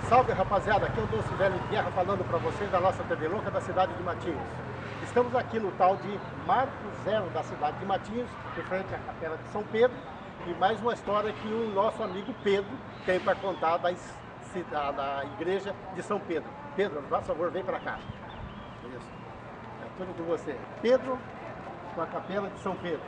Salve, rapaziada, aqui é o Doce Velho de Guerra falando para vocês da nossa TV Louca da cidade de Matinhos. Estamos aqui no tal de Marco Zero da cidade de Matinhos, em frente à Capela de São Pedro, e mais uma história que o nosso amigo Pedro tem para contar da igreja de São Pedro. Pedro, por favor, vem para cá. Isso. É tudo com você. Pedro, com a Capela de São Pedro.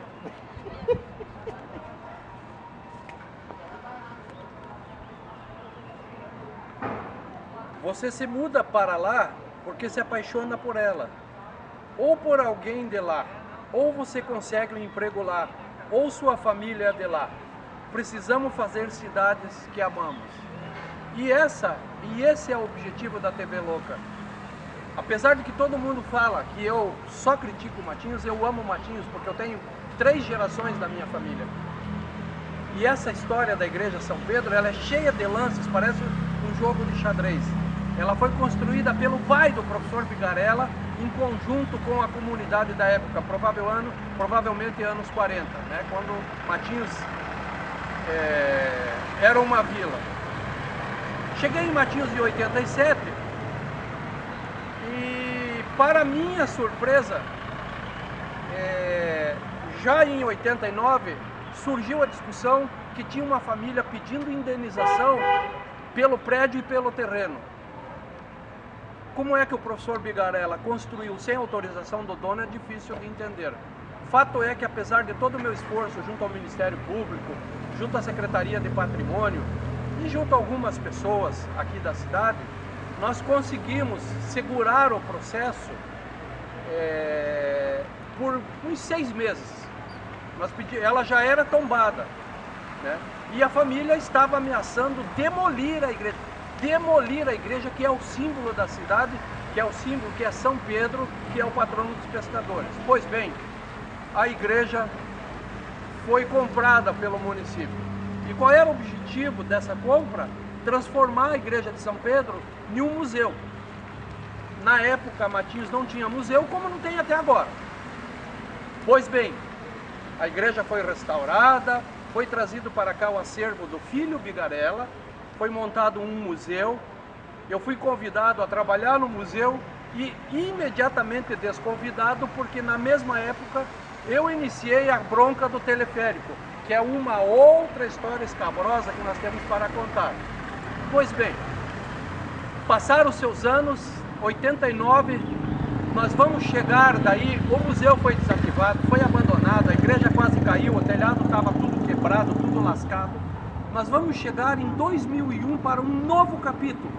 Você se muda para lá porque se apaixona por ela, ou por alguém de lá, ou você consegue um emprego lá, ou sua família é de lá. Precisamos fazer cidades que amamos. E esse é o objetivo da TV Louca. Apesar de que todo mundo fala que eu só critico Matinhos, eu amo Matinhos porque eu tenho 3 gerações da minha família. E essa história da igreja São Pedro, ela é cheia de lances, parece um jogo de xadrez. Ela foi construída pelo pai do professor Bigarella em conjunto com a comunidade da época, provavelmente anos 40, né, quando Matinhos era uma vila. Cheguei em Matinhos em 87 e, para minha surpresa, já em 89 surgiu a discussão que tinha uma família pedindo indenização pelo prédio e pelo terreno. Como é que o professor Bigarella construiu sem autorização do dono é difícil de entender. Fato é que, apesar de todo o meu esforço junto ao Ministério Público, junto à Secretaria de Patrimônio e junto a algumas pessoas aqui da cidade, nós conseguimos segurar o processo por uns 6 meses. Ela já era tombada, né? E a família estava ameaçando demolir a igreja. Demolir a igreja, que é o símbolo da cidade, que é o símbolo que é São Pedro, que é o patrono dos pescadores. Pois bem, a igreja foi comprada pelo município. E qual era o objetivo dessa compra? Transformar a igreja de São Pedro em um museu. Na época, Matinhos não tinha museu, como não tem até agora. Pois bem, a igreja foi restaurada, foi trazido para cá o acervo do filho Bigarella, foi montado um museu. Eu fui convidado a trabalhar no museu e imediatamente desconvidado, porque na mesma época eu iniciei a bronca do teleférico, que é uma outra história escabrosa que nós temos para contar. Pois bem, passaram os seus anos, 89, nós vamos chegar daí, o museu foi desativado, foi abandonado, a igreja quase caiu, o telhado estava tudo quebrado, tudo lascado. Nós vamos chegar em 2001 para um novo capítulo.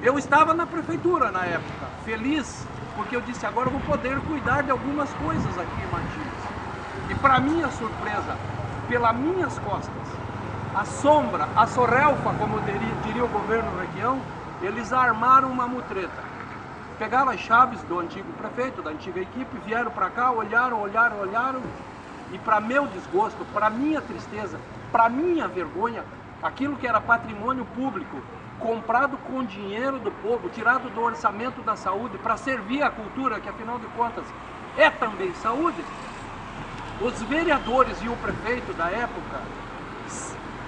Eu estava na prefeitura na época, feliz, porque eu disse, agora eu vou poder cuidar de algumas coisas aqui em Matinhos. E para minha surpresa, pelas minhas costas, a sombra, a sorrelfa, como diria o governo Requião, eles armaram uma mutreta. Pegaram as chaves do antigo prefeito, da antiga equipe, vieram para cá, olharam, e para meu desgosto, para minha tristeza, para minha vergonha, aquilo que era patrimônio público, comprado com dinheiro do povo, tirado do orçamento da saúde, para servir a cultura, que afinal de contas é também saúde, os vereadores e o prefeito da época,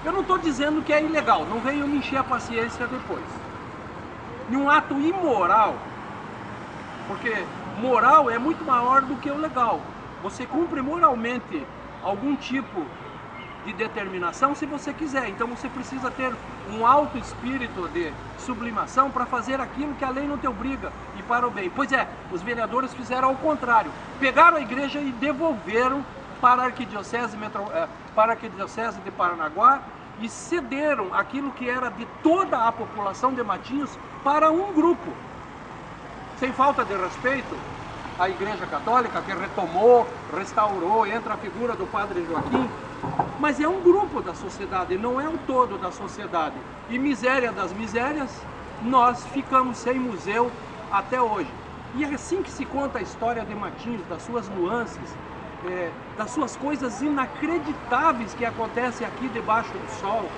eu não estou dizendo que é ilegal, não venham me encher a paciência depois, em um ato imoral, porque moral é muito maior do que o legal. Você cumpre moralmente algum tipo de determinação se você quiser, então você precisa ter um alto espírito de sublimação para fazer aquilo que a lei não te obriga e para o bem. Pois é, os vereadores fizeram ao contrário, pegaram a igreja e devolveram para a Arquidiocese de Paranaguá e cederam aquilo que era de toda a população de Matinhos para um grupo. Sem falta de respeito, a Igreja Católica, que retomou, restaurou, entra a figura do Padre Joaquim, mas é um grupo da sociedade, não é o todo da sociedade. E miséria das misérias, nós ficamos sem museu até hoje. E é assim que se conta a história de Matinhos, das suas nuances, das suas coisas inacreditáveis que acontecem aqui debaixo do sol,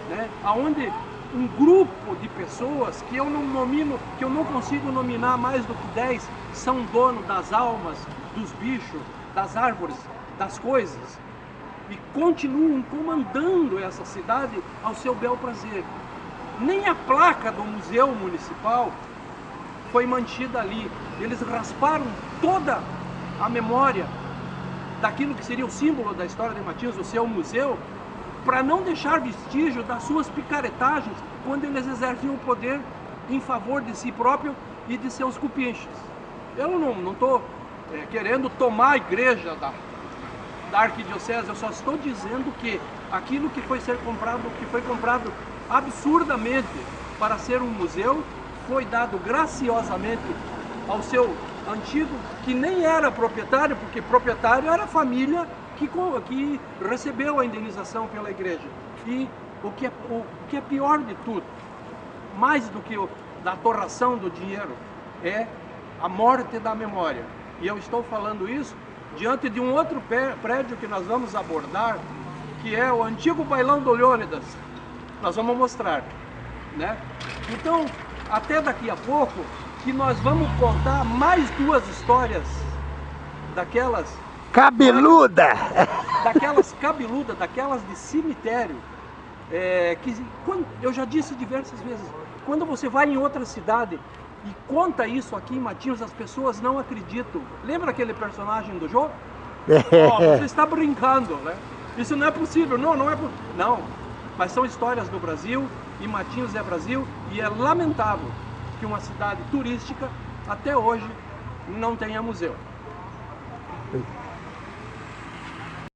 né? Onde um grupo de pessoas que eu não consigo nominar mais do que 10, são dono das almas, dos bichos, das árvores, das coisas, e continuam comandando essa cidade ao seu bel prazer. Nem a placa do Museu Municipal foi mantida ali. Eles rasparam toda a memória daquilo que seria o símbolo da história de Matinhos, o seu museu, para não deixar vestígio das suas picaretagens quando eles exerciam o poder em favor de si próprio e de seus cupinches. Eu não estou querendo tomar a igreja da arquidiocese, eu só estou dizendo que aquilo que foi comprado absurdamente para ser um museu, foi dado graciosamente ao seu antigo, que nem era proprietário, porque proprietário era a família que recebeu a indenização pela igreja. E o que é pior de tudo, mais do que da torração do dinheiro, é a morte da memória. E eu estou falando isso diante de um outro prédio que nós vamos abordar, que é o antigo bailão do Leônidas. Nós vamos mostrar, né? Então, até daqui a pouco, que nós vamos contar mais duas histórias daquelas... Cabeluda! Daquelas cabeludas, daquelas de cemitério. Eu já disse diversas vezes, quando você vai em outra cidade e conta isso aqui em Matinhos, as pessoas não acreditam. Lembra aquele personagem do jogo? Você está brincando, né? Isso não é possível, não é possível. Não, mas são histórias do Brasil, e Matinhos é Brasil, e é lamentável que uma cidade turística até hoje não tenha museu.